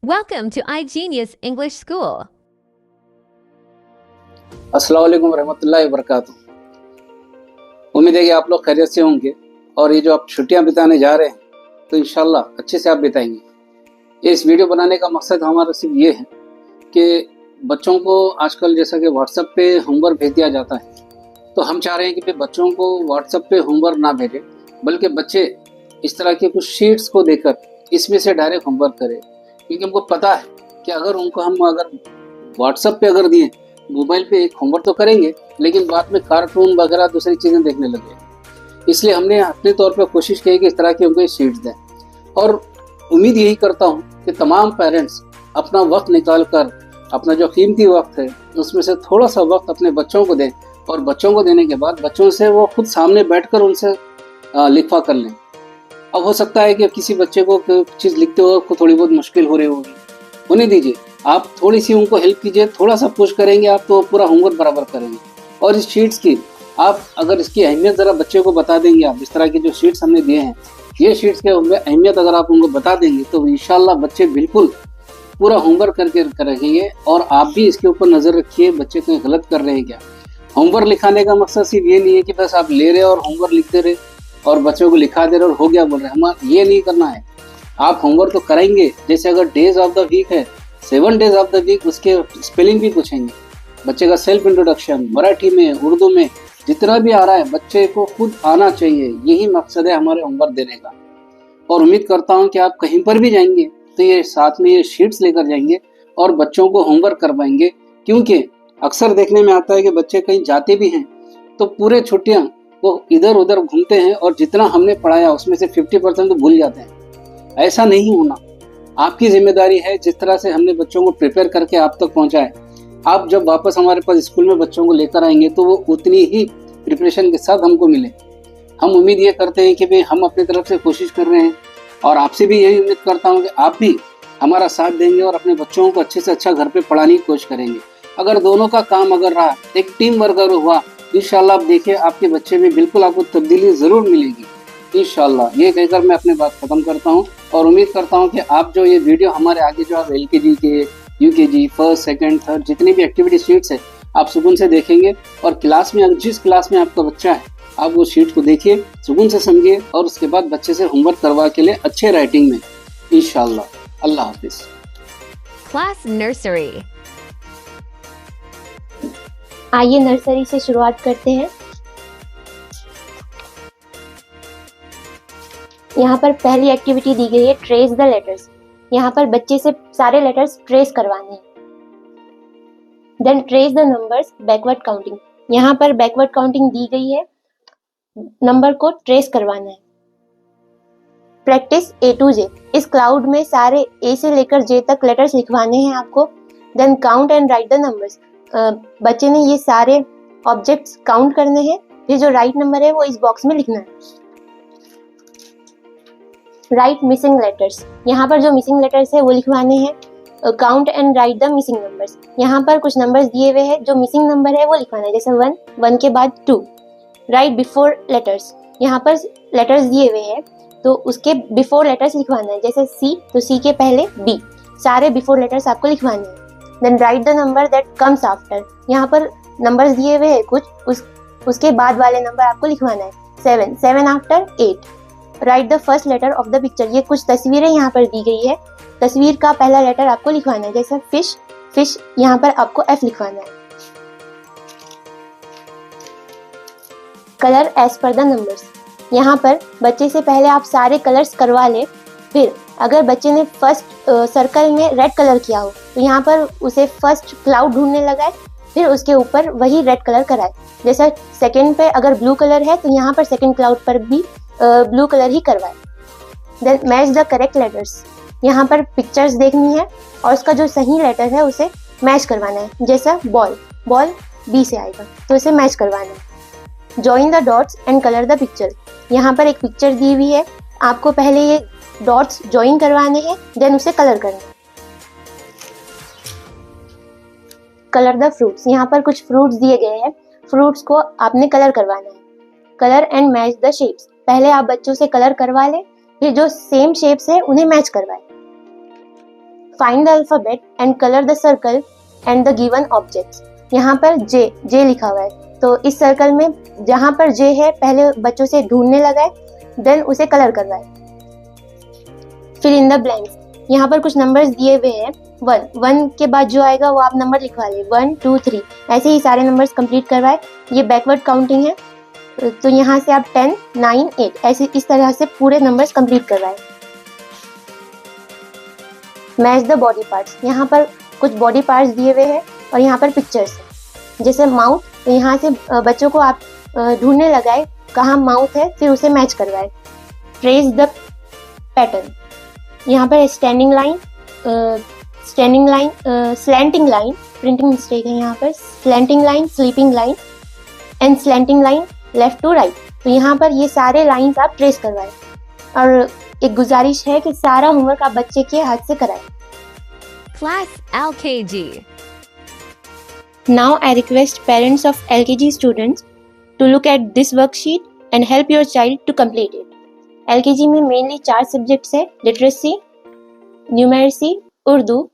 Welcome to iGenius English School. अस्सलाम वालेकुम रहमतुल्लाहि व बरकातुहू। उम्मीद है कि आप लोग खैरियत से होंगे और ये जो आप छुट्टियां बिताने जा रहे हैं तो इंशाल्लाह अच्छे से आप बिताएंगे। इस वीडियो बनाने का मकसद हमारा सिर्फ ये है कि बच्चों को आजकल जैसा कि व्हाट्सएप पे होमवर्क भेज दिया जाता है, तो हम चाह रहे हैं कि बच्चों को व्हाट्सएप पे होमवर्क ना भेजें, बल्कि बच्चे इस तरह के कुछ शीट्स को देकर इसमें से डायरेक्ट होमवर्क करें। क्योंकि हमको पता है कि अगर व्हाट्सएप पे अगर दिए, मोबाइल पे एक होमवर्क तो करेंगे लेकिन बाद में कार्टून वगैरह दूसरी चीज़ें देखने लगे। इसलिए हमने अपने तौर पर कोशिश की कि इस तरह की उनको शीट्स दें, और उम्मीद यही करता हूँ कि तमाम पेरेंट्स अपना वक्त निकाल कर, अपना जो कीमती वक्त है उसमें से थोड़ा सा वक्त अपने बच्चों को दें, और बच्चों को देने के बाद बच्चों से वो खुद सामने बैठकर उनसे लिखवा कर लें। अब हो सकता है कि किसी बच्चे को चीज़ लिखते हुए थोड़ी बहुत मुश्किल हो रही होगी, उन्हें दीजिए, आप थोड़ी सी उनको हेल्प कीजिए, थोड़ा सा पुश करेंगे आप तो पूरा होमवर्क बराबर करेंगे। और इस शीट्स की आप अगर इसकी अहमियत ज़रा बच्चे को बता देंगे, आप इस तरह की जो शीट्स हमने दिए हैं, ये शीट्स के अहमियत अगर आप उनको बता देंगे तो इंशाल्लाह बच्चे बिल्कुल पूरा होमवर्क करके रखेंगे। और आप भी इसके ऊपर नज़र रखिए, बच्चे कहीं गलत कर रहे हैं क्या। होमवर्क लिखाने का मकसद सिर्फ ये नहीं है कि बस आप ले रहे और होमवर्क लिखते रहे और बच्चों को लिखा दे रहे और हो गया बोल रहे, हमारा ये नहीं करना है। आप होमवर्क तो कराएंगे, जैसे अगर डेज ऑफ द वीक है, 7 डेज ऑफ द वीक उसके स्पेलिंग भी पूछेंगे, बच्चे का सेल्फ इंट्रोडक्शन मराठी में, उर्दू में, जितना भी आ रहा है बच्चे को खुद आना चाहिए। यही मकसद है हमारे होमवर्क देने का। और उम्मीद करता हूँ कि आप कहीं पर भी जाएंगे तो ये साथ में ये शीट्स लेकर जाएंगे और बच्चों को होमवर्क करवाएंगे। क्योंकि अक्सर देखने में आता है कि बच्चे कहीं जाते भी हैं तो पूरे छुट्टियां वो इधर उधर घूमते हैं और जितना हमने पढ़ाया उसमें से 50% तो भूल जाते हैं। ऐसा नहीं होना, आपकी जिम्मेदारी है। जिस तरह से हमने बच्चों को प्रिपेयर करके आप तक पहुंचाए, आप जब वापस हमारे पास स्कूल में बच्चों को लेकर आएंगे तो वो उतनी ही प्रिपरेशन के साथ हमको मिले। हम उम्मीद ये करते हैं कि भाई हम अपनी तरफ से कोशिश कर रहे हैं, और आपसे भी यही उम्मीद करता हूँ कि आप भी हमारा साथ देंगे और अपने बच्चों को अच्छे से अच्छा घर पे पढ़ाने की कोशिश करेंगे। अगर दोनों का काम अगर रहा, एक टीम वर्क अगर हुआ, इंशाल्लाह आप देखिए आपके बच्चे में बिल्कुल आपको तब्दीली ज़रूर मिलेगी इंशाल्लाह। ये कहकर मैं अपनी बात ख़त्म करता हूँ और उम्मीद करता हूँ कि आप जो ये वीडियो हमारे आगे जो आप LKG के, UKG, फर्स्ट, सेकंड, थर्ड जितनी भी एक्टिविटी शीट्स है आप सुकून से देखेंगे। और क्लास में जिस क्लास में आपका बच्चा है आप वो शीट को देखिए, सुकून से समझिए और उसके बाद बच्चे से होमवर्क करवा के लिए अच्छे राइटिंग में इंशाल्लाह। अल्लाह हाफिज़। Class Nursery. आइए नर्सरी से शुरुआत करते हैं। यहाँ पर पहली एक्टिविटी दी गई है ट्रेस द लेटर्स। यहाँ पर बच्चे से सारे लेटर्स ट्रेस करवाने हैं। Then trace the numbers backward counting. यहाँ पर बैकवर्ड काउंटिंग दी गई है, नंबर को ट्रेस करवाना है। Practice A to J। इस क्लाउड में सारे A से लेकर J तक लेटर्स लिखवाने हैं आपको। Then count and write the numbers. बच्चे ने ये सारे ऑब्जेक्ट्स काउंट करने हैं, फिर जो राइट नंबर है वो इस बॉक्स में लिखना है। Right missing letters. यहाँ पर जो मिसिंग लेटर्स है वो लिखवाने हैं। Count and write the missing numbers. यहाँ पर कुछ नंबर्स दिए हुए हैं, जो मिसिंग नंबर है वो लिखवाना है, जैसे 1, 1 के बाद 2। Right before letters. यहाँ पर लेटर्स दिए हुए हैं तो उसके बिफोर लेटर्स लिखवाना है, जैसे C तो C के पहले B। सारे बिफोर लेटर्स आपको लिखवाने हैं। Then write the number that comes after. यहाँ पर नंबर्स दिए हुए हैं कुछ, उसके बाद वाले नंबर आपको लिखवाना है। 7 after 8। Write the first letter of the picture. ये कुछ तस्वीरें यहाँ पर दी गई है, तस्वीर का पहला लेटर आपको लिखवाना है, जैसे फिश यहाँ पर आपको F लिखवाना है। Colour as per the numbers. यहाँ पर बच्चे से पहले आप सारे कलर्स करवा ले, फिर अगर बच्चे ने फर्स्ट सर्कल में रेड कलर किया हो तो यहाँ पर उसे फर्स्ट क्लाउड ढूंढने लगाए, फिर उसके ऊपर वही रेड कलर कराए। जैसे सेकंड पे अगर ब्लू कलर है तो यहाँ पर सेकंड क्लाउड पर भी ब्लू कलर ही करवाए। Then match the correct letters. यहाँ पर पिक्चर्स देखनी है और उसका जो सही लेटर है उसे मैच करवाना है, जैसा बॉल B से आएगा तो इसे मैच करवाना है। Join the dots and colour the picture. यहाँ पर एक पिक्चर दी हुई है, आपको पहले ये डॉट्स ज्वाइन करवाने हैं, देन उसे कलर करना है। Colour the fruits. यहाँ पर कुछ फ्रूट्स दिए गए हैं, फ्रूट्स को आपने कलर करवाना है। Colour and match the shapes. पहले आप बच्चों से कलर करवा लें, फिर जो सेम शेप्स है उन्हें मैच करवाएं। Find the alphabet and colour the circle and the given objects. यहाँ पर जे लिखा हुआ है, तो इस सर्कल में जहाँ पर जे है पहले बच्चों से ढूंढने लगाए, देन उसे कलर करवाए। Fill in the blanks. यहाँ पर कुछ नंबर्स दिए हुए हैं, 1 के बाद जो आएगा वो आप नंबर लिखवा ले, 1 2 3, ऐसे ही सारे नंबर्स कंप्लीट करवाए। ये बैकवर्ड काउंटिंग है, तो यहाँ से आप 10 9 8 ऐसे इस तरह से पूरे नंबर्स कंप्लीट करवाए। Match the body parts. यहाँ पर कुछ बॉडी पार्ट्स दिए हुए हैं और यहाँ पर पिक्चर्स है, जैसे माउथ, तो यहाँ से बच्चों को आप ढूंढने लगाए कहाँ माउथ है, फिर उसे मैच करवाए। Trace the pattern. यहाँ पर standing line, slanting line, printing mistake है यहाँ पर, slanting line, sleeping line and slanting line left to right. तो यहाँ पर ये सारे लाइंस आप ट्रेस करवाएं। और एक गुजारिश है कि सारा होमवर्क आप बच्चे के हाथ से कराएं। Class LKG. Now I request parents of LKG students to look at this worksheet and help your child to complete it. LKG में मेनली 4 सब्जेक्ट्स है, literacy, numeracy, Urdu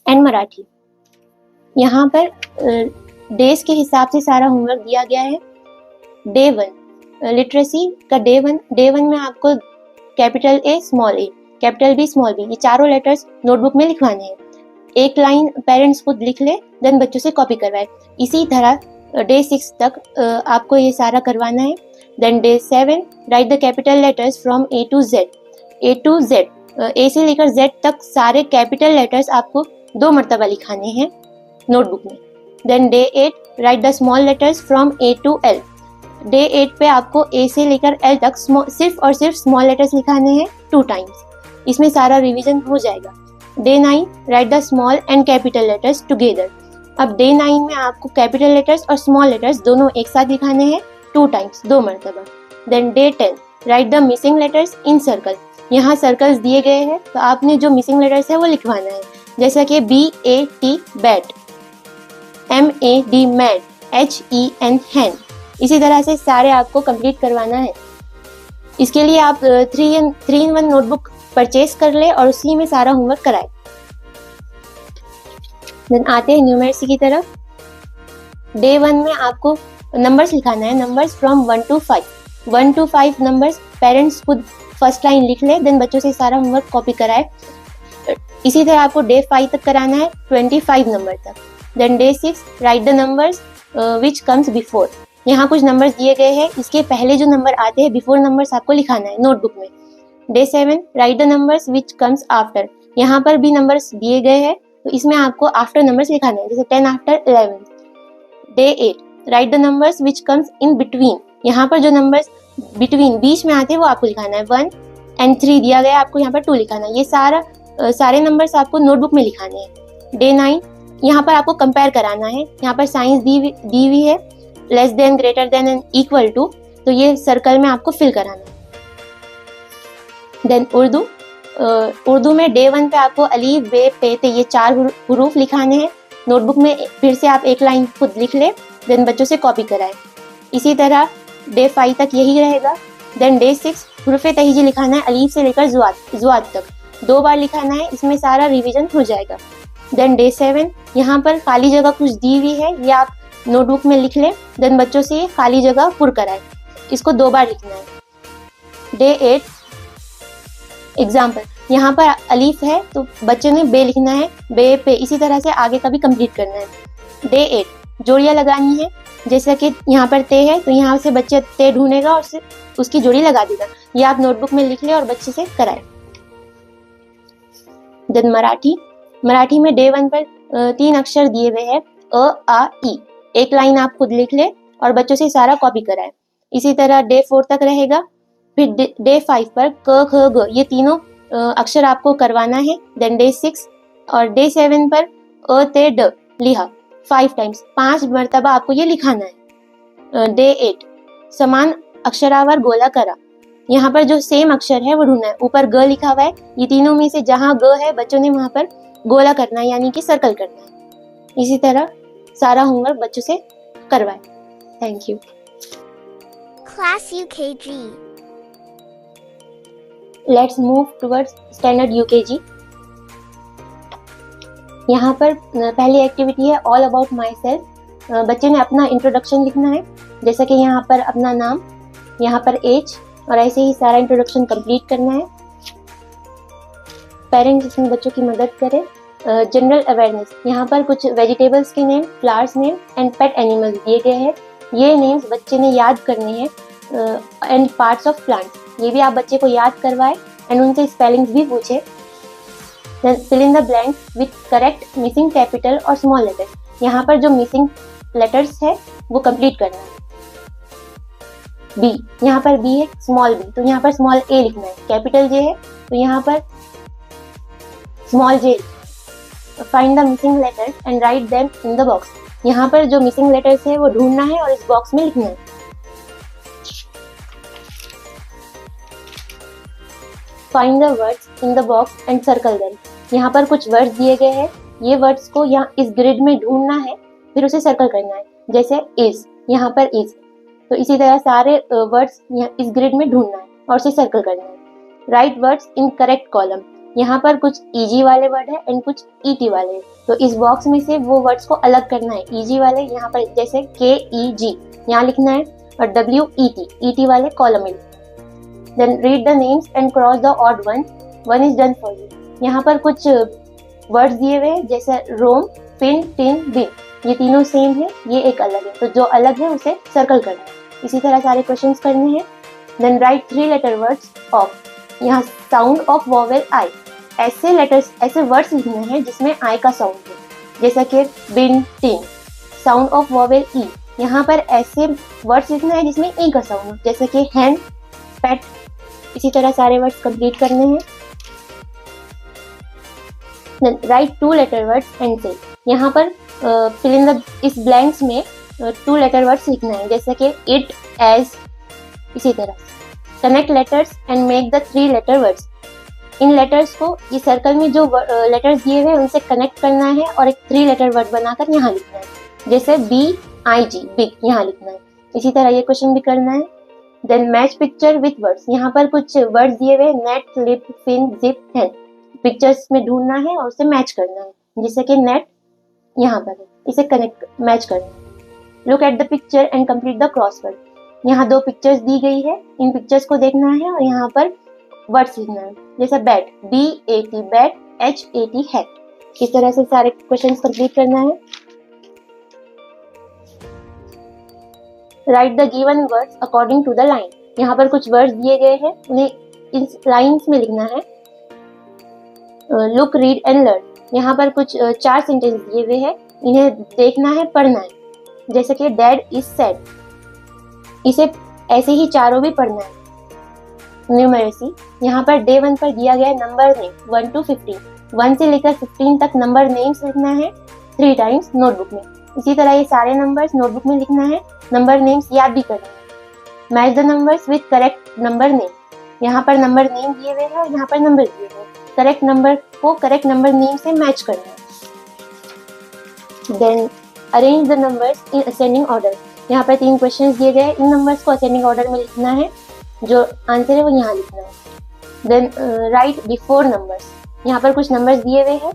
and Marathi. यहाँ पर डेज के हिसाब से सारा होमवर्क दिया गया है। डे 1 लिटरेसी का डे वन में आपको capital A small a, capital B small b, ये चारों लेटर्स नोटबुक में लिखवाने हैं। एक लाइन पेरेंट्स खुद लिख ले, देन बच्चों से कॉपी करवाए। इसी तरह डे 6 तक आपको ये सारा करवाना है। Then day 7 write the capital letters from A to Z। A से लेकर Z तक सारे कैपिटल लेटर्स आपको 2 मरतबा लिखाने हैं नोटबुक में। Then day 8 write the small letters from A to L। Day 8 पे आपको A से लेकर L तक सिर्फ और सिर्फ स्मॉल लेटर्स लिखाने हैं 2 टाइम्स। इसमें सारा रिवीजन हो जाएगा। Day 9 write the small and capital letters together. अब डे 9 में आपको कैपिटल लेटर्स और स्मॉल लेटर्स दोनों एक साथ लिखाने हैं 2 टाइम्स, 2 मरतबा। Then day 10 write the missing letters in circle. यहाँ सर्कल्स दिए गए हैं, तो आपने जो मिसिंग लेटर्स है वो लिखवाना है, जैसा कि BAT bat, MAD mad, HEN हैन। इसी तरह से सारे आपको कंप्लीट करवाना है। इसके लिए आप 3-in-1 नोटबुक परचेज कर ले और उसी में सारा होमवर्क कराए। देन आते हैं न्यूमेरेसी की तरफ। डे 1 में आपको नंबर्स लिखाना है, numbers from 1 to 5। 1 to 5 numbers parents खुद फर्स्ट लाइन लिख ले, देन बच्चों से सारा होमवर्क कॉपी कराए। इसी तरह आपको डे 5 तक कराना है, 25 नंबर तक। Then day 6 write the numbers which comes before. यहाँ कुछ नंबर्स दिए गए हैं, इसके पहले जो नंबर आते हैं बिफोर नंबर्स आपको लिखाना है नोटबुक में। Day 7 write the numbers which comes after. यहाँ पर भी नंबर्स दिए गए हैं, तो इसमें आपको आफ्टर नंबर्स लिखाना है, जैसे 10 after 11। Day 8 write the numbers which comes in between. यहाँ पर जो नंबर्स बिटवीन बीच में आते हैं वो आपको लिखाना है, 1 and 3 दिया गया है, आपको यहाँ पर 2 लिखाना है। ये सारे नंबर्स आपको नोटबुक में लिखाने हैं। डे 9 यहाँ पर आपको कंपेयर कराना है, यहाँ पर साइंस दी हुई है, less than, greater than and equal to, तो ये सर्कल में आपको फिल कराना है। देन उर्दू में डे 1 पे आपको अलीफ, बे, पे, ते, ये 4 हुरूफ लिखाने हैं नोटबुक में। फिर से आप एक लाइन खुद लिख ले, देन बच्चों से कॉपी कराएं। इसी तरह डे 5 तक यही रहेगा। देन डे 6 हुरूफ तहीजी लिखाना है, अलीफ से लेकर जुआद तक 2 बार लिखाना है, इसमें सारा रिवीजन हो जाएगा। देन डे 7 यहाँ पर खाली जगह कुछ दी हुई है, ये आप नोटबुक में लिख लें, देन बच्चों से ये खाली जगह पुर कराएं, इसको 2 बार लिखना है। डे 8 एग्जाम्पल, यहाँ पर अलीफ है तो बच्चे ने बे लिखना है, बे पे, इसी तरह से आगे का भी कंप्लीट करना है। डे 8 जोड़ियाँ लगानी है, जैसे कि यहाँ पर ते है तो यहाँ से बच्चे ते ढूंढेगा और उसकी जोड़ी लगा देगा। ये आप नोटबुक में लिख ले और बच्चे से कराएं। देन मराठी में डे 1 पर 3 अक्षर दिए हुए हैं, अ, आ, ई। एक लाइन आप खुद लिख ले और बच्चों से सारा कॉपी कराएं। इसी तरह डे 4 तक रहेगा। फिर डे 5 पर क, ख, ग, ये तीनों अक्षर आपको करवाना है। देन डे 6 और डे 7 पर अ, ते, ड लिहा 5 टाइम्स, 5 मरतबा आपको ये लिखाना है। डे 8 समान अक्षरावर गोला करा, यहाँ पर जो सेम अक्षर है वो ढूंढना है। ऊपर ग लिखा हुआ है, ये तीनों में से जहाँ ग है बच्चों ने वहां पर गोला करना है, यानी कि सर्कल करना है। इसी तरह सारा होमवर्क बच्चों से करवाएं। Thank you. Class UKG. Let's move towards standard UKG. यहाँ पर पहली एक्टिविटी है ऑल अबाउट माई सेल्फ। बच्चे ने अपना इंट्रोडक्शन लिखना है, जैसा कि यहाँ पर अपना नाम, यहाँ पर एज, और ऐसे ही सारा इंट्रोडक्शन कंप्लीट करना है। पेरेंट्स इसमें बच्चों की मदद करें। जनरल अवेयरनेस, यहाँ पर कुछ वेजिटेबल्स के name, flowers name and pet animals दिए गए हैं। ये नेम्स बच्चे ने याद करने हैं। एंड पार्ट्स ऑफ प्लांट्स, ये भी आप बच्चे को याद करवाएं एंड उनसे स्पेलिंग्स भी पूछे। Fill in the blanks with correct missing capital और स्मॉल लेटर्स। यहाँ पर जो मिसिंग लेटर्स है वो कंप्लीट करना है। बी, यहाँ पर बी है स्मॉल बी, तो यहाँ पर स्मॉल ए लिखना है। कैपिटल जे है तो यहाँ पर small J. Find the missing letters and write them in the box. यहाँ पर जो मिसिंग लेटर्स है वो ढूंढना है और इस बॉक्स में लिखना है। Find the words in the box and circle them. यहाँ पर कुछ वर्ड्स दिए गए हैं, ये वर्ड्स को यहाँ इस ग्रिड में ढूंढना है, फिर उसे सर्कल करना है। जैसे इज, यहाँ पर इज, तो इसी तरह सारे वर्ड्स इस ग्रिड में ढूंढना है और उसे सर्कल करना है। Right words in correct column. यहाँ पर कुछ ईजी वाले वर्ड है एंड कुछ ईटी वाले है, तो इस बॉक्स में से वो वर्ड्स को अलग करना है। ईजी वाले यहाँ पर जैसे KEG यहाँ लिखना है, और WET ET वाले कॉलम में। Then read the names and cross the odd one, one is done for you. यहाँ पर कुछ वर्ड्स दिए हुए हैं जैसे रोम, पिन, टिन, बिन, ये तीनों सेम है, ये एक अलग है, तो जो अलग है उसे सर्कल करना है। इसी तरह सारे क्वेश्चंस करने हैं। Then write 3 letter words of, यहाँ साउंड ऑफ वोवेल आई, ऐसे लेटर्स, ऐसे वर्ड्स लिखने हैं जिसमें आई का साउंड है, जैसा कि बिन, टिन। साउंड ऑफ वोवेल ई, यहाँ पर ऐसे वर्ड्स लिखना है जिसमें ई का साउंड हो, जैसे कि हैंड, पेट। इसी तरह सारे वर्ड्स कंप्लीट करने हैं। राइट 2 लेटर वर्ड्स एंड से, यहाँ पर फिल इन द इस ब्लैंक्स में 2 लेटर वर्ड्स लिखना है, जैसे कि इट, एज। इसी तरह connect letters and make the 3 letter words. इन लेटर्स को ये सर्कल में जो लेटर्स दिए हुए हैं उनसे कनेक्ट करना है और एक 3 लेटर वर्ड बनाकर यहाँ लिखना है, जैसे BIG, बिग, यहाँ लिखना है। इसी तरह ये क्वेश्चन भी करना है। Then match picture with words, यहाँ पर कुछ वर्ड्स दिए हुए हैं, net, lip, fin, zip, hand. Pictures में ढूंढना है और उसे मैच करना है, जैसे कि नेट यहाँ पर है, इसे कनेक्ट मैच करना है। Look at the picture and complete the crossword. यहाँ 2 पिक्चर्स दी गई है, इन पिक्चर्स को देखना है और यहाँ पर वर्ड्स लिखना है, जैसे bat, BAT bat, HAT hat. इस तरह से सारे क्वेश्चंस कंप्लीट करना है। Write the given words according to the line. यहाँ पर कुछ वर्ड्स दिए गए हैं, उन्हें इस लाइन्स में लिखना है। लुक, रीड एंड लर्न, यहाँ पर कुछ 4 सेंटेंस दिए हुए हैं, इन्हें देखना है, पढ़ना है, जैसे कि डैड इज सैड। इसे ऐसे ही चारों भी पढ़ना है। न्यूमरेसी, यहाँ पर डे 1 पर दिया गया नंबर नेम 1 to 15, 1 से लेकर 15 तक नंबर नेम्स लिखना है 3 टाइम्स नोटबुक में। इसी तरह ये सारे नंबर्स नोटबुक में लिखना है, नंबर नेम्स याद भी करना है। Match the numbers with correct number name, यहाँ पर नंबर नेम दिए हुए हैं और यहाँ पर नंबर दिए हुए हैं, करेक्ट नंबर को करेक्ट नंबर नेम से मैच करना है। Then arrange the numbers in ascending order, यहाँ पर 3 क्वेश्चंस दिए गए, इन नंबर्स को असेंडिंग ऑर्डर में लिखना है, जो आंसर है वो यहाँ लिखना है। देन राइट बिफोर नंबर्स, यहाँ पर कुछ नंबर्स दिए हुए हैं,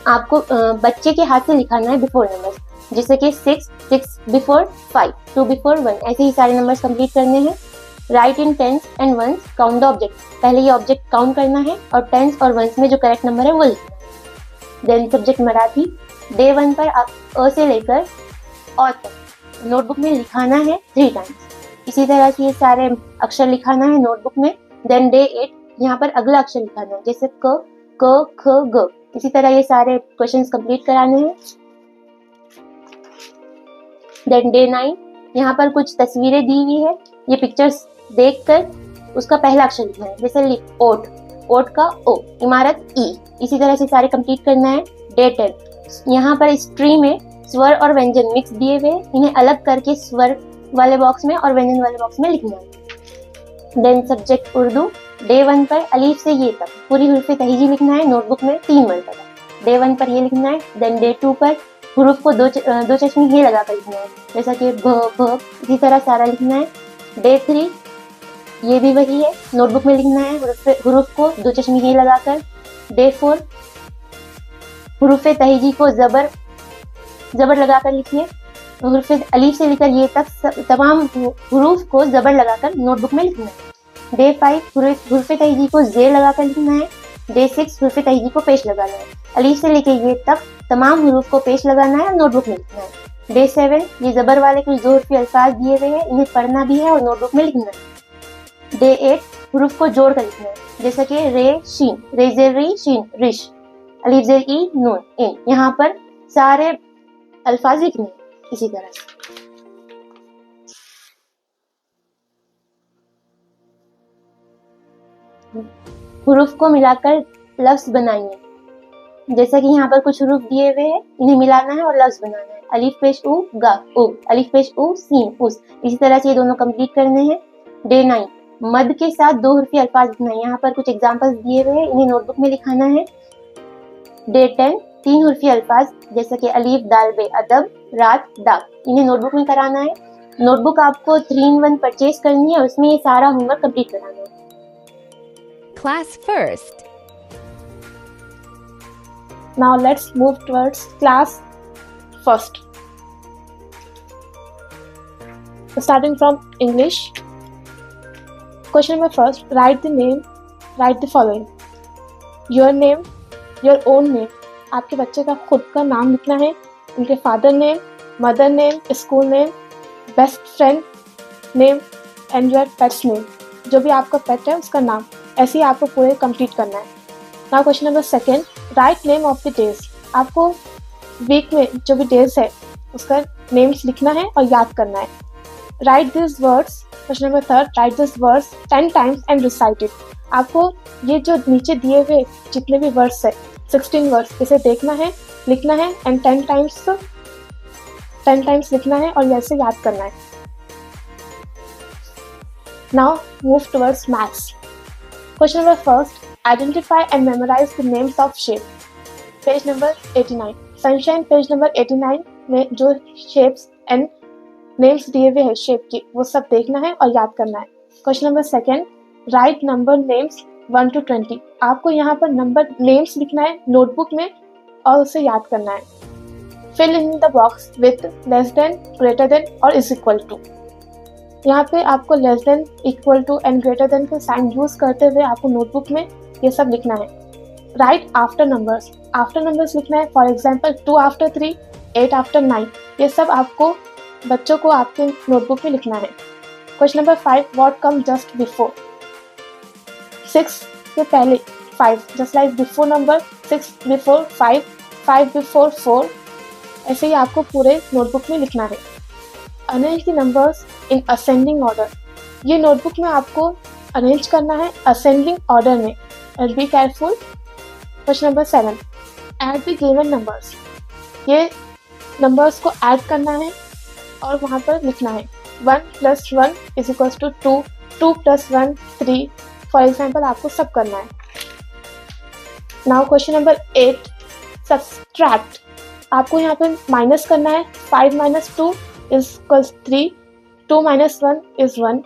आपको बच्चे के हाथ से लिखाना है बिफोर नंबर्स, जैसे कि 6 बिफोर 5, 2 बिफोर 1, ऐसे ही सारे नंबर्स कंप्लीट करने हैं। Write in tens and ones, count the object, पहले ये ऑब्जेक्ट काउंट करना है और टेंस और वंस में जो करेक्ट नंबर है वो लिखना है। देन सब्जेक्ट मराठी, डे 1 पर आप अ से लेकर औ तक नोटबुक में लिखाना है 3 टाइम्स। इसी तरह से ये सारे अक्षर लिखाना है नोटबुक में। देन डे 8, यहाँ पर अगला अक्षर लिखाना है, जैसे क, ख, ग। इसी तरह ये सारे क्वेश्चंस कंप्लीट कराने हैं। देन डे 9, यहाँ पर कुछ तस्वीरें दी हुई है, ये पिक्चर्स देखकर उसका पहला अक्षर लिखना है, जैसे ओट, ओट का ओ, इमारत ई। इसी तरह से सारे कंप्लीट करना है। डे 10, यहाँ पर इस ट्री में स्वर और व्यंजन मिक्स दिए हुए, इन्हें अलग करके स्वर वाले बॉक्स में और व्यंजन वाले बॉक्स में लिखना है। देन सब्जेक्ट उर्दू, डे 1 पर अलीफ से ये तक पूरी हुरूफ तहजी लिखना है नोटबुक में 3 मरतबा, डे 1 पर ये लिखना है। देन डे 2 पर हुरूफ को दो चश्मे ये लगाकर लिखना है, जैसा कि भ, भ, इसी तरह सारा लिखना है। डे 3 ये भी वही है, नोटबुक में लिखना है हुरूफ को 2 चश्मे ये लगाकर। डे 4 हुरूफ तहजी को जबर लगाकर लिखिए। हुरूफ अलीफ से लेकर ये तक तमाम हुरूफ को जबर लगाकर नोटबुक में लिखना है। डे 5 हुरूफ तहजी को जेर लगाकर लिखना है। डे 6 हुरूफ तहजी को पेश लगाना है। अलीफ से लेकर ये तक तमाम हुरूफ को पेश लगाना है और नोटबुक में लिखना है। डे 7 ये जबर वाले कुछ दो हरफी अल्फाज दिए हुए हैं, इन्हें पढ़ना भी है और नोटबुक में लिखना है। डे 8 हुरूफ को जोड़ कर लिखना है, जैसा कि रे शीन, रेजेर री शीन रिश, अलीफ जेर ई नून इन। यहाँ पर सारे अल्फाज लिखने हैं इसी तरह से। हुरूफ को मिलाकर लफ्ज बनाइए, जैसा कि यहाँ पर कुछ हुरूफ दिए हुए हैं, इन्हें मिलाना है और लफ्ज बनाना है। अलीफ पेश उ गा उ, अलीफ पेश उ सीन उस। इसी तरह से ये दोनों कंप्लीट करने हैं। डे 9 मद के साथ दो हरफी अल्फाज लिखना है, यहाँ पर कुछ एग्जाम्पल्स दिए हुए हैं, इन्हें नोटबुक में लिखाना है। डे 10 तीन हरफी अल्फाज, जैसा कि अलीफ दाल बे अदब रात दाग, इन्हें नोटबुक में कराना है। नोटबुक आपको 3-in-1 परचेज करनी है और उसमें ये सारा होमवर्क कंप्लीट कराना है। Class first. Now let's move towards class first. Starting from English. Question number first. Write the following. Your name, your own name. आपके बच्चे का खुद का नाम लिखना है, उनके father name, mother name, school name, best friend name and your pets name. जो भी आपका पेट है उसका नाम, ऐसे ही आपको पूरे कंप्लीट करना है। Now question number second, write name of the days. आपको वीक में जो भी डेज है उसका नेम्स लिखना है और याद करना है। Right this words, question number third, right this words 10 times and recite it. आपको ये जो नीचे दिए हुए जितने भी वर्ड्स है 16 वर्ड्स, इसे देखना है, लिखना है एंड 10 times लिखना है और ऐसे याद करना है। Now move towards maths. Question number first, identify and memorise the names of shape. Page number 89, sunshine page number 89 में जो शेप्स एंड नेम्स दिए हुए हैं शेप की, वो सब देखना है और याद करना है। Question number second, right number names 1 to 20। आपको यहाँ पर नंबर नेम्स लिखना है नोटबुक में और उसे याद करना है। Fill in the box with less than, greater than और इज इक्वल टू। यहाँ पे आपको less than, equal to and greater than के साइन यूज करते हुए आपको नोटबुक में ये सब लिखना है। Write after numbers, after numbers लिखना है। फॉर एग्जाम्पल 2 after 3, 8 after 9, ये सब आपको बच्चों को आपके नोटबुक में लिखना है। Question number 5, what come just before. 6 के पहले 5, just like before number 6 before 5, 5 before 4, ऐसे ही आपको पूरे नोटबुक में लिखना है। Arrange the numbers in ascending order. ये नोटबुक में आपको अरेंज करना है असेंडिंग ऑर्डर में, and be careful. Question number 7, add the given numbers. ये नंबर्स को ऐड करना है और वहाँ पर लिखना है 1 + 1 = 2, 2 + 1 3, फॉर एग्जाम्पल आपको सब करना है। Now question number 8, subtract. आपको यहाँ पर माइनस करना है। 5 - 2 = 3, 2 - 1 = 1,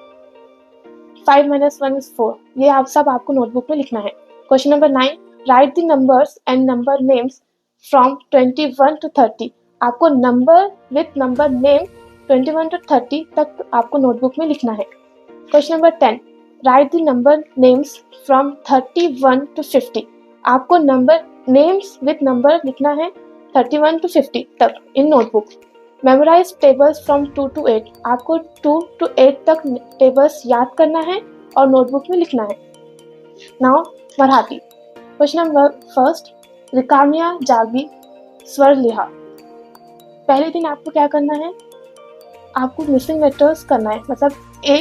5 - 1 = 4। ये आप सब आपको नोटबुक में लिखना है। Question number 9, write the numbers and number names from 21 to 30। आपको number with number name 21 to 30 तक आपको नोटबुक में लिखना है। Question number 10, write the number names from 31 to 50। आपको नंबर नेम्स विथ नंबर लिखना है 31 to 50 तक in notebook. Memorise tables from 2 to 8। आपको 2 to 8 तक टेबल्स याद करना है और नोटबुक में लिखना है। Now Marathi. Question number first, रिकामिया जागी स्वर लिहा। पहले दिन आपको क्या करना है, आपको मिसिंग लेटर्स करना है, मतलब ए,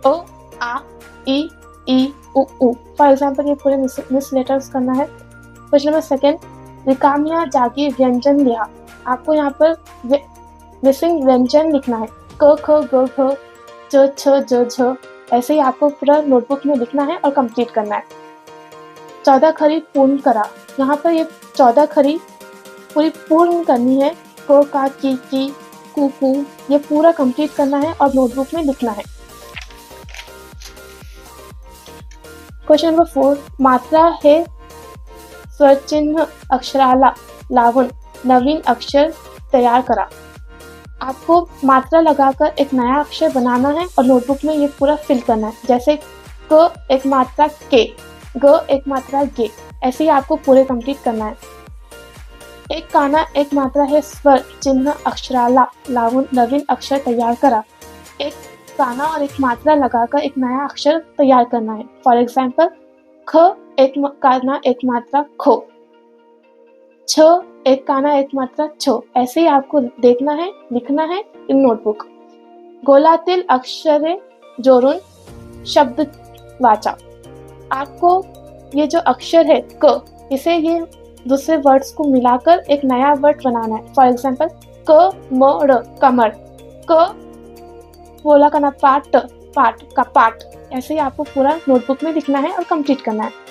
ओ, आ, ई, उ, ऊ। फॉर एग्जाम्पल ये पूरे मिस लेटर्स करना है। क्वेश्चन नंबर सेकेंड, रिकामिया जागी व्यंजन लिहा। आपको यहाँ पर मिसिंग व्यंजन लिखना है, क, ख, ग, घ, च, छ, ज, झ। ऐसे ही आपको पूरा नोटबुक में लिखना है और कंप्लीट करना है। 14 खरी पूर्ण करा। यहाँ पर ये 14 खरी पूरी पूर्ण करनी है, को, का, की, कु, ये पूरा कंप्लीट करना है और नोटबुक में लिखना है। क्वेश्चन नंबर 4, मात्रा है स्वर चिन्ह अक्षराला लावण नवीन अक्षर तैयार करा। आपको मात्रा लगाकर एक नया अक्षर बनाना है और नोटबुक में ये पूरा फिल करना है। जैसे क एक मात्रा के, ग एक मात्रा गे, ऐसे ही आपको पूरे कंप्लीट करना है। एक काना एक मात्रा है स्वर चिन्ह अक्षराला लावण नवीन अक्षर तैयार करा। एक काना और एक मात्रा लगाकर एक नया अक्षर तैयार करना है। फॉर एग्जाम्पल ख एक काना एक मात्रा खो, छ एक काना एक मात्रा छो, ऐसे ही आपको देखना है, लिखना है इन नोटबुक। गोलातील अक्षरे जोड़ून शब्द वाचा। आपको ये जो अक्षर है क, इसे ये दूसरे वर्ड्स को मिलाकर एक नया वर्ड बनाना है। फॉर एग्जाम्पल क म र कमर, क बोला का ना पाट, पाट का पाट, ऐसे ही आपको पूरा नोटबुक में लिखना है और कंप्लीट करना है।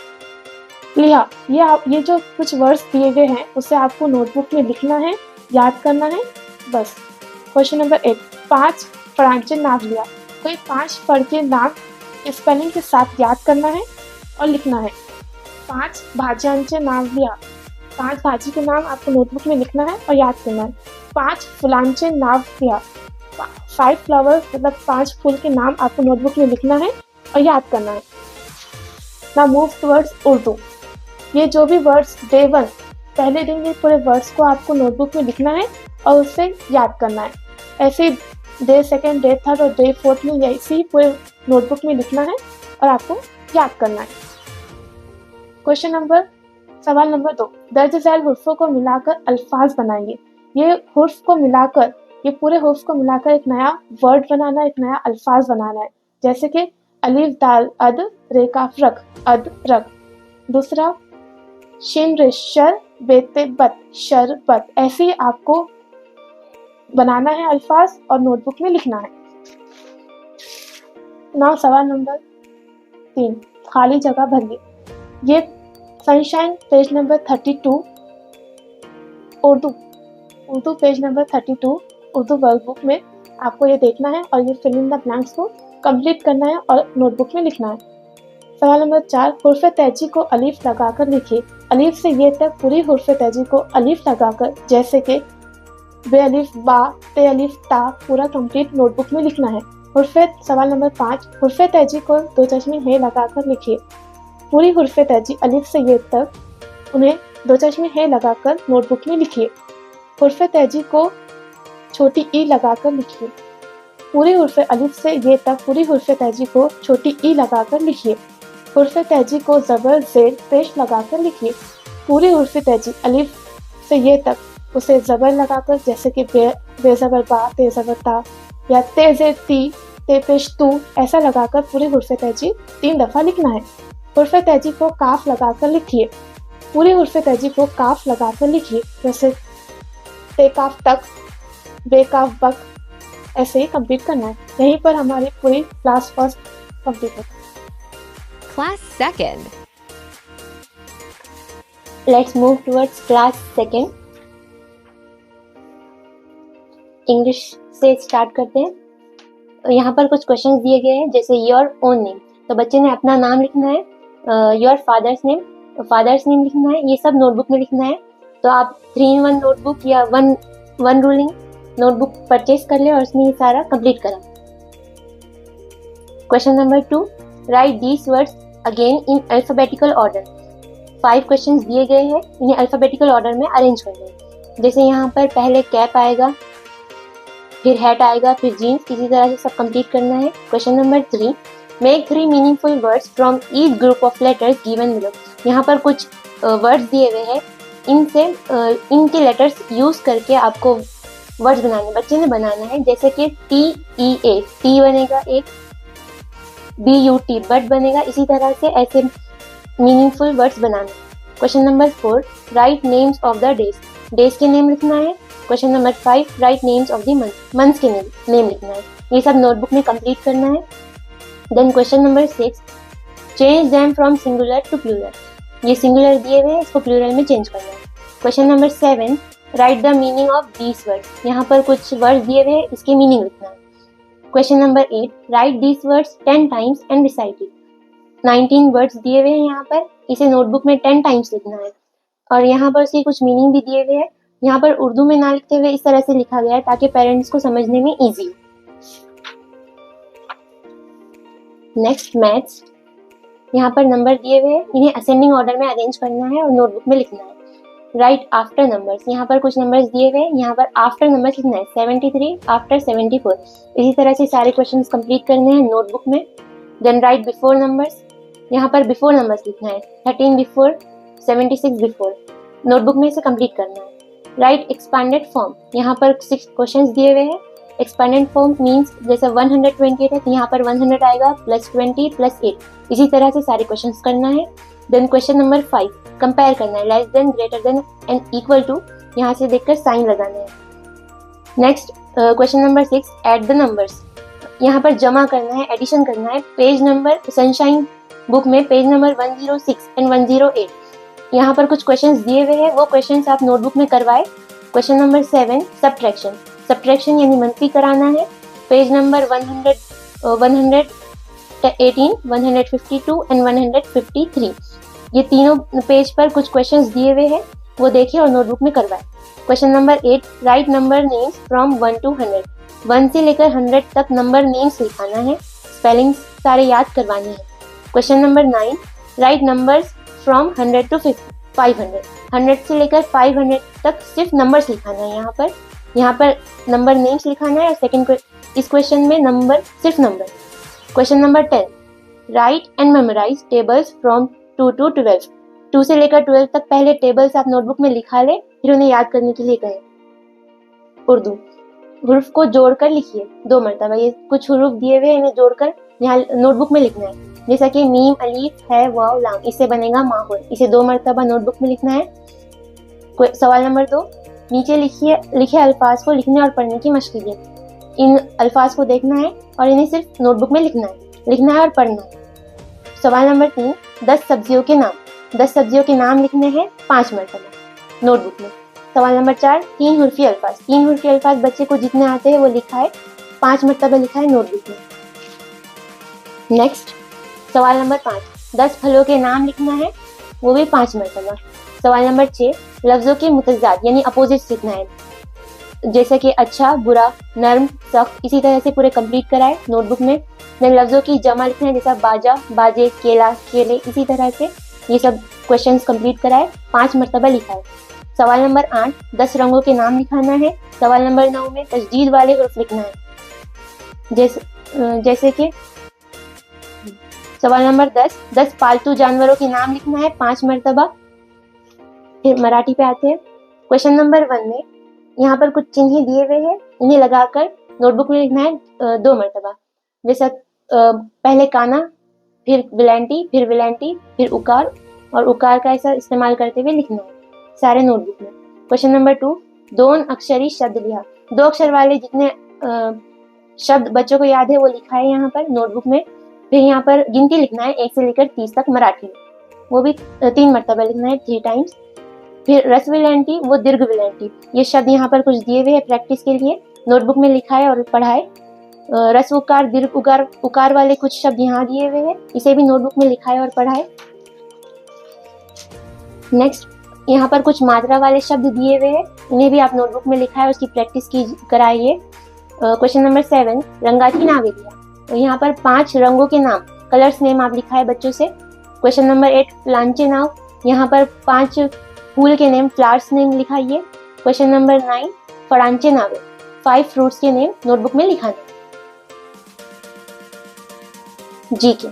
लिहा ये जो कुछ वर्ड्स दिए गए हैं उसे आपको नोटबुक में लिखना है, याद करना है, बस। क्वेश्चन नंबर 8, 5 फळांचे नाव लिया। कोई 5 फल के नाम स्पेलिंग के साथ याद करना है और लिखना है। 5 भाज्यांचे नाव लिया। 5 भाजी के नाम आपको नोटबुक में लिखना है और याद करना है। 5 फुलांचे नाव लिया। 5 फ्लावर मतलब 5 फूल के नाम आपको नोटबुक में लिखना है और याद करना है। Now move towards Urdu. ये जो भी वर्ड्स डे 1 पहले दिन के पूरे वर्ड्स को आपको नोटबुक में लिखना है और उससे याद करना है। ऐसे डे 2, डे 3 और डे 4 में ऐसे ही पूरे नोटबुक में लिखना है और आपको याद करना है। सवाल नंबर 2, दर्ज झैल हुर्फों को मिलाकर अल्फाज बनाइए। ये हुर्फ को मिलाकर, ये पूरे हुर्फ को मिलाकर एक नया वर्ड बनाना, एक नया अल्फाज बनाना है। जैसे कि अलिफ दाल अद, रे काफ रख, अद रख। दूसरा शिन रिशर बेते बत, शरबत। ऐसे ही आपको बनाना है अल्फाज और नोटबुक में लिखना है। नाउ सवाल नंबर 3, खाली जगह भरिए। ये sunshine page number 32 Urdu page number 32 Urdu workbook में आपको ये देखना है और ये फिल इन द ब्लैंक्स को कंप्लीट करना है और नोटबुक में लिखना है। सवाल नंबर 4, हुर्फ तैजी को अलीफ लगाकर लिखिए। अलीफ से ये तक पूरी हुर्फ तैजी को अलीफ लगाकर, जैसे कि बे अलीफ बा, ते अलीफ ता, पूरा कंप्लीट नोटबुक में लिखना है। सवाल नंबर 5, हुर्फ तैजी को 2 चश्मे हे लगाकर लिखिए। पूरी हुर्फ तैजी अलीफ से ये तक उन्हें 2 चश्मे हे लगाकर नोटबुक में लिखिए। हुर्फ तैजी को छोटी ई लगाकर लिखिए। पूरी हुर्फ अलिफ से ये तक पूरी हुर्फ तैजी को छोटी ई लगाकर लिखिए। हुर्फ तैजी को ज़बर ज़ेर पेश लगाकर लिखिए। पूरी हुर्फ तैजी अलिफ से ये तक उसे ज़बर लगाकर, जैसे कि बे ज़बर बा, ते ज़बर ता, या ते ज़ेर ती, ते पेश तू, ऐसा लगाकर पूरी हुर्फ तैजी 3 दफ़ा लिखना है। हुर्फ तैजी को काफ लगाकर लिखिए। पूरी हुर्फ तैजी को काफ लगाकर लिखिए, जैसे ते काफ तक, बे काफ बक, ऐसे ही कंप्लीट करना है। यहीं पर हमारी पूरी क्लास फर्स्ट कंप्लीट होती है। Class 2nd. Let's move towards class 2nd. English से स्टार्ट करते हैं। यहाँ पर कुछ क्वेश्चंस दिए गए हैं, जैसे योर ओन नेम। तो बच्चे ने अपना नाम लिखना है। योर फादर्स नेम लिखना है। ये सब नोटबुक में लिखना है। तो आप 3-in-1 नोटबुक या वन रूलिंग नोटबुक परचेज कर ले और उसमें ये सारा कंप्लीट करा। Question number 2, right these words again in alphabetical order. 5 questions दिए गए हैं, इन्हें अल्फाबेटिकल ऑर्डर में अरेंज करना है। जैसे यहाँ पर पहले कैप आएगा, फिर हैट आएगा, फिर जीन्स, इसी तरह से सब कंप्लीट करना है। Question number 3, make 3 meaningful words from each group of letters given below. यहाँ पर कुछ वर्ड्स दिए हुए हैं, इनके लेटर्स यूज करके आपको वर्ड्स बनाने, बच्चे ने बनाना है। जैसे कि TEA, टी बनेगा एक, BUT बट बनेगा। इसी तरह से ऐसे मीनिंगफुल वर्ड्स बनाना। Question number 4, write names of the days के नेम लिखना है। Question number 5, write names of the months के नेम लिखना है। ये सब नोटबुक में कंप्लीट करना है। Then question number 6, change them from singular to plural. ये सिंगुलर दिए हुए हैं, इसको प्लूरल में चेंज करना है। Question number 7, write the meaning of these words. यहाँ पर कुछ वर्ड्स दिए हुए हैं, इसके मीनिंग लिखना है। Question number 8, right these words 10 times and recite it. 19 words दिए हुए हैं यहाँ पर, इसे नोटबुक में 10 टाइम्स लिखना है। और यहाँ पर उसकी कुछ मीनिंग भी दिए हुए हैं। यहाँ पर उर्दू में ना लिखते हुए इस तरह से लिखा गया है ताकि पेरेंट्स को समझने में इजी हो। Next maths. यहाँ पर नंबर दिए हुए हैं, इन्हें असेंडिंग ऑर्डर में अरेंज करना है और नोटबुक में लिखना है। राइट आफ्टर नंबर्स, यहाँ पर कुछ नंबर्स दिए हुए हैं, यहाँ पर आफ्टर नंबर्स लिखना है 73 आफ्टर 74। इसी तरह से सारे क्वेश्चंस कंप्लीट करने हैं नोटबुक में। देन राइट बिफोर नंबर्स, यहाँ पर बिफोर नंबर्स लिखना है 13 बिफोर 76 बिफोर, नोटबुक में इसे कंप्लीट करना है। राइट एक्सपांडेड फॉर्म, यहाँ पर 6 क्वेश्चंस दिए हुए हैं। एक्सपांडेड फॉर्म मीन्स जैसे 128 है तो यहाँ पर 100 आएगा प्लस 20 प्लस 8, इसी तरह से सारे क्वेश्चंस करना है। देन क्वेश्चन नंबर 5, कंपेयर करना है, less than, greater than and equal to, यहाँ से देखकर साइन लगाना है। Next question number 6, add the numbers, यहाँ पर जमा करना है, एडिशन करना है। पेज नंबर सनशाइन बुक में पेज नंबर 106 एंड 108, यहाँ पर कुछ क्वेश्चंस दिए हुए हैं, वो क्वेश्चंस आप नोटबुक में करवाए। क्वेश्चन नंबर 7, सब्ट्रैक्शन, सब्ट्रैक्शन यानी मंथली कराना है। पेज नंबर 118, 152 एंड 153, ये तीनों पेज पर कुछ क्वेश्चंस दिए हुए हैं, वो देखिए और नोटबुक में करवाए। Question number 8, right number names from 1 to 100, 1 से लेकर 100 तक नंबर नेम्स लिखाना है, स्पेलिंग्स सारे याद करवाने हैं। Question number 9, right numbers from 100 to 500, 100 से लेकर 500 तक सिर्फ नंबर्स लिखाना है। यहाँ पर नंबर नेम्स लिखाना है और सेकंड इस क्वेश्चन में नंबर सिर्फ number. Question number 10, write and memorise tables from 2 to 12, 2 से लेकर 12 तक पहले टेबल्स आप नोटबुक में लिखा ले, फिर उन्हें याद करने के लिए कहें। उर्दू, हुर्फ को जोड़कर लिखिए 2 मरतबा, ये कुछ हुरूफ दिए हुए इन्हें जोड़कर यहाँ नोटबुक में लिखना है, जैसा कि मीम, अलीफ, है, वाव, लाम, इससे बनेगा माहौल, इसे 2 मरतबा नोटबुक में लिखना है। सवाल नंबर 2, नीचे लिखे अल्फाज को लिखने और पढ़ने की मशक कीजिए। इन अल्फाज को देखना है और इन्हें सिर्फ नोटबुक में लिखना है और पढ़ना है। सवाल नंबर 3, 10 सब्जियों के नाम, 10 सब्जियों के नाम लिखने हैं 5 मरतबा नोटबुक में। सवाल नंबर 4, 3 हुर्फी अल्फाज, 3 हुर्फी अल्फाज बच्चे को जितने आते हैं वो लिखा है, 5 मरतबा लिखा है नोटबुक में। नेक्स्ट सवाल नंबर 5, 10 फलों के नाम लिखना है, वो भी 5 मरतबा। सवाल नंबर 6, लफ्जों के मुतज़ाद यानी अपोजिट्स लिखना है, जैसे कि अच्छा, बुरा, नर्म, सख्त, इसी तरह से पूरे कंप्लीट कराए नोटबुक में। देन लफ्जों की जमा लिखना है, जैसा बाजा, बाजे, केला, केले, इसी तरह से ये सब क्वेश्चंस कंप्लीट कराए, 5 मरतबा लिखा है। सवाल नंबर 8, 10 रंगों के नाम लिखाना है। सवाल नंबर 9 में तजदीद वाले हुर्फ लिखना है, जैसे कि सवाल नंबर 10 पालतू जानवरों के नाम लिखना है 5 मरतबा। फिर मराठी पे आते हैं। क्वेश्चन नंबर 1 में यहाँ पर कुछ चिन्ह दिए हुए हैं, इन्हें लगाकर नोटबुक में लिखना है 2 मरतबा, जैसा पहले काना, फिर विलेंटी, फिर उकार, और उकार का ऐसा इस्तेमाल करते हुए लिखना है सारे नोटबुक में। क्वेश्चन नंबर 2, 2 अक्षरी शब्द लिखा, 2 अक्षर वाले जितने शब्द बच्चों को याद है वो लिखा है यहाँ पर नोटबुक में। फिर यहाँ पर गिनती लिखना है 1 से लेकर 30 तक मराठी में, वो भी 3 मरतबा लिखना है 3 टाइम्स। फिर रस विलेंटी, वो दीर्घ विलेंटी, ये शब्द यहाँ पर कुछ दिए हुए हैं प्रैक्टिस के लिए, नोटबुक में लिखा है और पढ़ाए। रस उकार, दीर्घ उकार वाले कुछ शब्द यहाँ दिए हुए हैं, इसे भी नोटबुक में लिखा है और पढ़ाए। नेक्स्ट यहाँ पर कुछ मात्रा वाले शब्द दिए हुए हैं, इन्हें भी आप नोटबुक में लिखा है, उसकी प्रैक्टिस की कराइए। क्वेश्चन नंबर 7, रंगाती नावेलिया, तो यहाँ पर 5 रंगों के नाम, कलर्स नेम आप लिखा है बच्चों से। क्वेश्चन नंबर 8, फ्लांचे नाव, यहाँ पर 5 फूल के नेम, फ्लावर्स नेम लिखाइए। क्वेश्चन नंबर 9, फड़ांचे नावे, 5 फ्रूट्स के नेम नोटबुक में लिखाना। जी के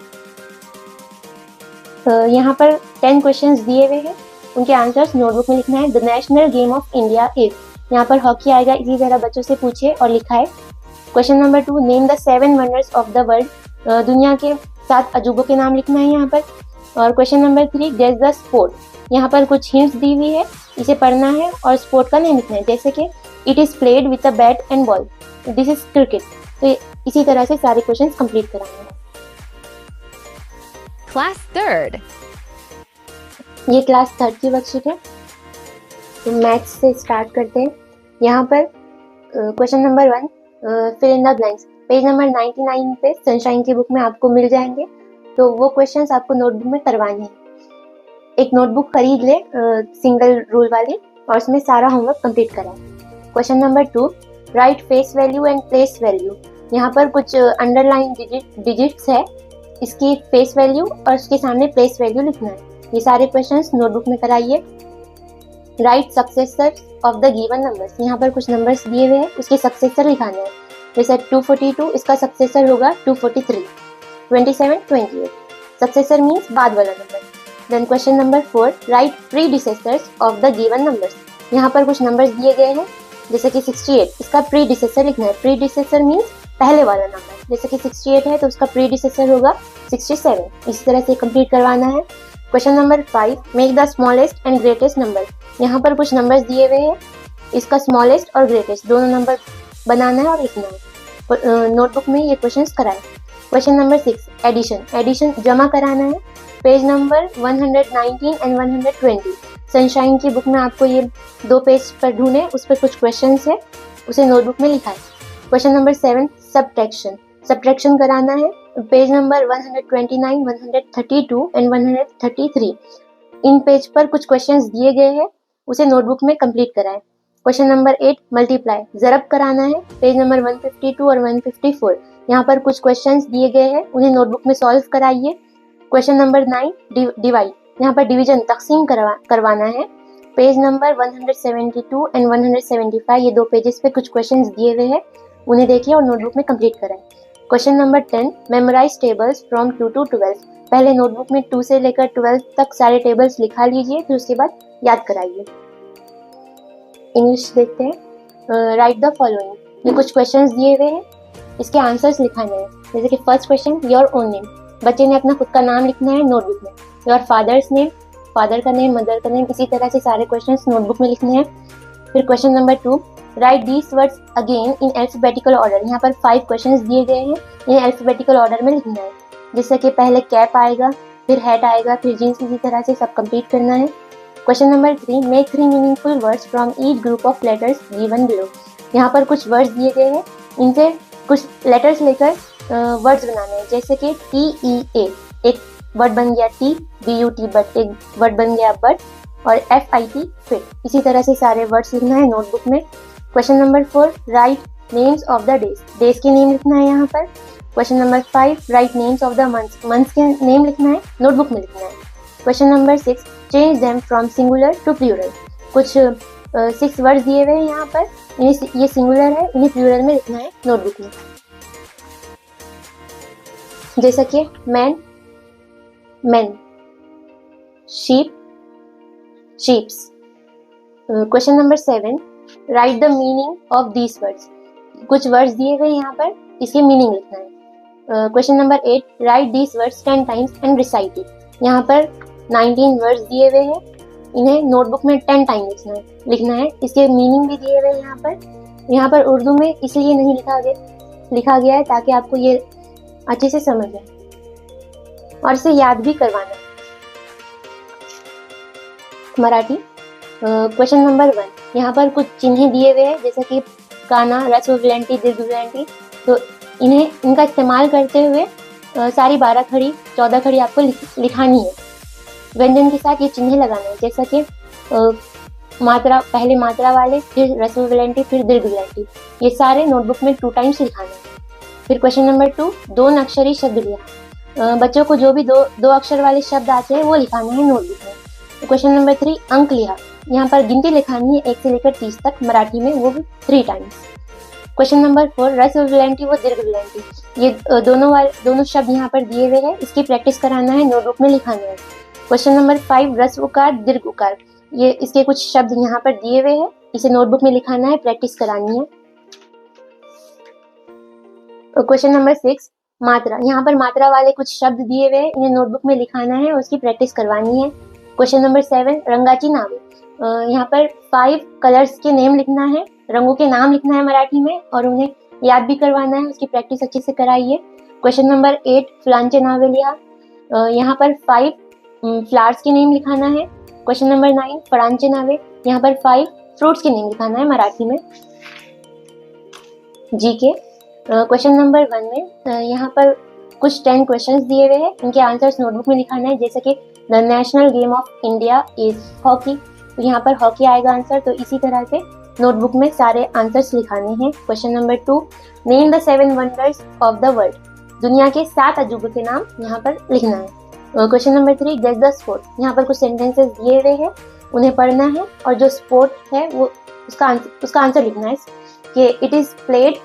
यहाँ पर 10 क्वेश्चंस दिए हुए हैं, उनके आंसर्स नोटबुक में लिखना है। The national game of India is, यहाँ पर हॉकी आएगा, इसी तरह बच्चों से पूछे और लिखाए। Question number 2, name the 7 wonders of the world, दुनिया के 7 अजूबों के नाम लिखना है यहाँ पर। और question number 3, guess the sport, यहाँ पर कुछ हिंट्स दी हुई है, इसे पढ़ना है और स्पोर्ट का नेम लिखना है, जैसे कि it is played with a bat and ball, this is cricket. तो इसी तरह से सारे क्वेश्चन कंप्लीट कराने हैं। Class 3rd. ये क्लास 3rd की वर्कशीट है। तो मैथ्स से स्टार्ट करते हैं। यहाँ पर question number 1, fill in the blanks, page number 99 पे सनशाइन की बुक में आपको मिल जाएंगे, तो वो क्वेश्चंस आपको नोटबुक में करवाने हैं। एक नोटबुक खरीद ले सिंगल रूल वाली और उसमें सारा होमवर्क कंप्लीट कराए। Question number 2, right face value and place value. यहाँ पर कुछ अंडरलाइन डिजिट्स है, इसकी फेस वैल्यू और उसके सामने प्लेस वैल्यू लिखना है। ये सारे क्वेश्चंस नोटबुक में कराइए। Right successor of the given numbers. यहाँ पर कुछ नंबर्स दिए हुए हैं, उसके सक्सेसर लिखाना है। जैसे 242 इसका सक्सेसर होगा 243, 27, 28। सक्सेसर मीन्स बाद वाला number. Then question number 4, write predecessors of the given numbers. यहाँ पर कुछ नंबर्स दिए गए हैं, जैसे कि 68 इसका प्रीडिसेसर लिखना है। प्रीडिसेसर मीन्स पहले वाला नंबर। जैसे कि 68 है तो उसका प्रीडिसेसर होगा 67। इसी तरह से कंप्लीट करवाना है। Question number 5, make the smallest and greatest number. यहाँ पर कुछ नंबर्स दिए हुए हैं, इसका स्मॉलेस्ट और ग्रेटेस्ट दोनों नंबर बनाना है और लिखना है। नोटबुक में ये क्वेश्चंस कराए। Question number 6, addition. एडिशन जमा कराना है। Page number 119 and 120। सनशाइन की बुक में आपको ये 2 पेज पर ढूंढे, उस पर कुछ क्वेश्चंस है, उसे नोटबुक में लिखा है। Question number 7, subtraction. सब्ट्रैक्शन कराना है। Page number 129, 132 and 133। In page पर कुछ क्वेश्चंस दिए गए हैं, उसे नोटबुक में कंप्लीट कराएं। Question number 8, multiply. ज़रब कराना है। पेज नंबर 152 और 154। यहाँ पर कुछ क्वेश्चंस दिए गए हैं, उन्हें नोटबुक में सॉल्व कराइए। Question number 9, divide. यहाँ पर डिवीजन तकसीम करवाना है। Page number 172 and 175। ये 2 पेजेस पे कुछ क्वेश्चंस दिए हुए हैं, उन्हें देखिए और नोटबुक में कंप्लीट कराएं। Question number 10, memorise tables from 2 to 12। पहले नोटबुक में 2 से लेकर 12 तक सारे टेबल्स लिखा लीजिए, फिर उसके बाद याद कराइए। इंग्लिश देखते हैं। Right the following. ये कुछ क्वेश्चंस दिए हुए हैं, इसके आंसर्स लिखाने हैं। जैसे कि first question, your own name. बच्चे ने अपना खुद का नाम लिखना है नोटबुक में। योर फादर्स नेम, फादर का नेम, मदर का नेम, इसी तरह से सारे क्वेश्चंस नोटबुक में लिखने हैं। फिर question number 2, right these words again in alphabetical order. यहाँ पर 5 क्वेश्चंस दिए गए हैं, इन्हें अल्फाबेटिकल ऑर्डर में लिखना है। जैसे कि पहले कैप आएगा, फिर हैट आएगा, फिर जीन्स, इसी तरह से सब कंप्लीट करना है। Question number 3, make 3 meaningful words from each group of letters given below. यहाँ पर कुछ वर्ड्स दिए गए हैं, इनसे कुछ लेटर्स लेकर वर्ड्स बनाने हैं। जैसे कि TEA, एक वर्ड बन गया T, BUT बट, एक वर्ड बन गया बट, और FIT फिट। इसी तरह से सारे वर्ड्स लिखना है नोटबुक में। Question number 4, write names of the days. Days के नेम लिखना है यहाँ पर। Question number 5, write names of the months. Months के नेम लिखना है, नोटबुक में लिखना है। Question number 6, change them from singular to plural. कुछ 6 वर्ड्स दिए हुए हैं यहाँ पर, ये सिंगुलर है, इन्हें प्लूरल में लिखना है नोटबुक में। जैसा कि man, men, sheep, sheeps. Question number 7, write the meaning of these words. कुछ words दिए हुए यहाँ पर, इसके meaning लिखना है। Question number 8, write these words 10 times and recite it. यहाँ पर 19 words दिए हुए हैं, इन्हें नोटबुक में 10 टाइम लिखना है। इसके मीनिंग भी दिए हुए हैं यहाँ पर। यहाँ पर उर्दू में इसलिए नहीं लिखा गया है ताकि आपको ये अच्छे से समझ आए और इसे याद भी करवाना है। मराठी। क्वेश्चन नंबर 1, यहाँ पर कुछ चिन्ह दिए हुए हैं, जैसे कि काना, ह्रस्व विलंटी, दीर्घ विलंटी। तो इनका इस्तेमाल करते हुए सारी 12 खड़ी 14 खड़ी आपको लिखानी है। व्यंजन के साथ ये चिन्ह लगाना है, जैसा कि मात्रा, पहले मात्रा वाले, फिर ह्रस्व विलंटी, फिर दीर्घ विलंटी। ये सारे नोटबुक में 2 टाइम्स लिखाना है। फिर क्वेश्चन नंबर 2, 2 अक्षरी शब्द लिखा। बच्चों को जो भी दो अक्षर वाले शब्द आते हैं वो लिखाना है नोटबुक में। क्वेश्चन नंबर 3, अंक लिखा। यहाँ पर गिनती लिखानी है 1 से लेकर 30 तक, मराठी में, वो भी 3 टाइम्स। क्वेश्चन नंबर 4, ह्रस्व विलंटी व दीर्घ विलंटी। ये दोनों शब्द यहाँ पर दिए हुए हैं, इसकी प्रैक्टिस कराना है, नोटबुक में लिखाना है। क्वेश्चन नंबर 5, ह्रस्व उकार, दीर्घ उकार। ये इसके कुछ शब्द यहाँ पर दिए हुए हैं, इसे नोटबुक में लिखाना है, प्रैक्टिस करानी है। क्वेश्चन नंबर 6, मात्रा। यहाँ पर मात्रा वाले कुछ शब्द दिए हुए हैं, इन्हें नोटबुक में लिखाना है और उसकी प्रैक्टिस करवानी है। क्वेश्चन नंबर 7, रंगाची नावे। यहाँ पर 5 कलर्स के नेम लिखना है, रंगों के नाम लिखना है मराठी में और उन्हें याद भी करवाना है, उसकी प्रैक्टिस अच्छे से कराइए। क्वेश्चन नंबर 8, फुलांचे नावे लिहा। यहाँ पर 5 फ्लावर्स के नेम लिखाना है। क्वेश्चन नंबर 9, फळांचे नावे। यहाँ पर 5 फ्रूट्स के नेम लिखाना है मराठी में। जीके। क्वेश्चन नंबर 1 में यहाँ पर कुछ 10 क्वेश्चंस दिए हुए हैं, इनके आंसर्स नोटबुक में लिखाना है, जैसे कि the national game of India is hockey. तो यहाँ पर हॉकी आएगा आंसर। तो इसी तरह से नोटबुक में सारे आंसर्स लिखाने हैं। Question number 2, name the 7 wonders of the world. दुनिया के 7 अजूबों के नाम यहाँ पर लिखना है। Question number 3, guess the sport. यहाँ पर कुछ सेंटेंसेस दिए हुए हैं, उन्हें पढ़ना है और जो स्पोर्ट है वो उसका आंसर लिखना है कि it is played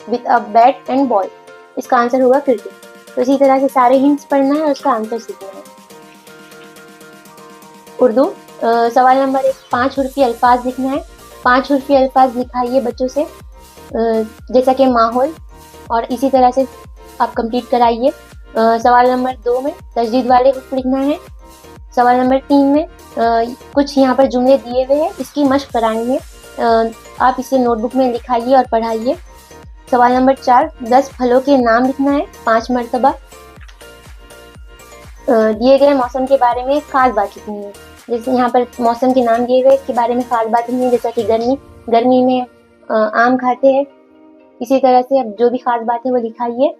with a bat and ball. इसका आंसर होगा क्रिकेट। तो इसी तरह से सारे हिंट्स पढ़ना है और उसका आंसर सीखना है। उर्दू सवाल नंबर 1, 5 हुर्फी अल्फाज लिखना है। 5 हुर्फी अल्फाज लिखाइए बच्चों से, जैसा कि माहौल, और इसी तरह से आप कंप्लीट कराइए। सवाल नंबर 2 में तजदीद वाले हुर्फ लिखना है। सवाल नंबर 3 में कुछ यहाँ पर जुमले दिए हुए हैं, इसकी मशक करानी है। आप इसे नोटबुक में लिखाइए और पढ़ाइए। सवाल नंबर 4, 10 फलों के नाम लिखना है 5 मरतबा। दिए गए मौसम के बारे में खास बात लिखनी है। जैसे यहाँ पर मौसम के नाम दिए हुए, इसके बारे में खास बात लिखनी है, जैसा कि गर्मी में आम खाते हैं। इसी तरह से अब जो भी खास बात है वो लिखाइए।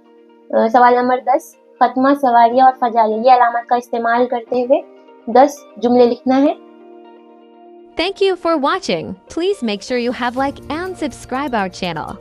सवाल नंबर 10, खत्मा, सवारिया और फजाइया, ये अलामत का इस्तेमाल करते हुए 10 जुमले लिखना है। Thank you for watching. Please make sure you have like and subscribe our channel.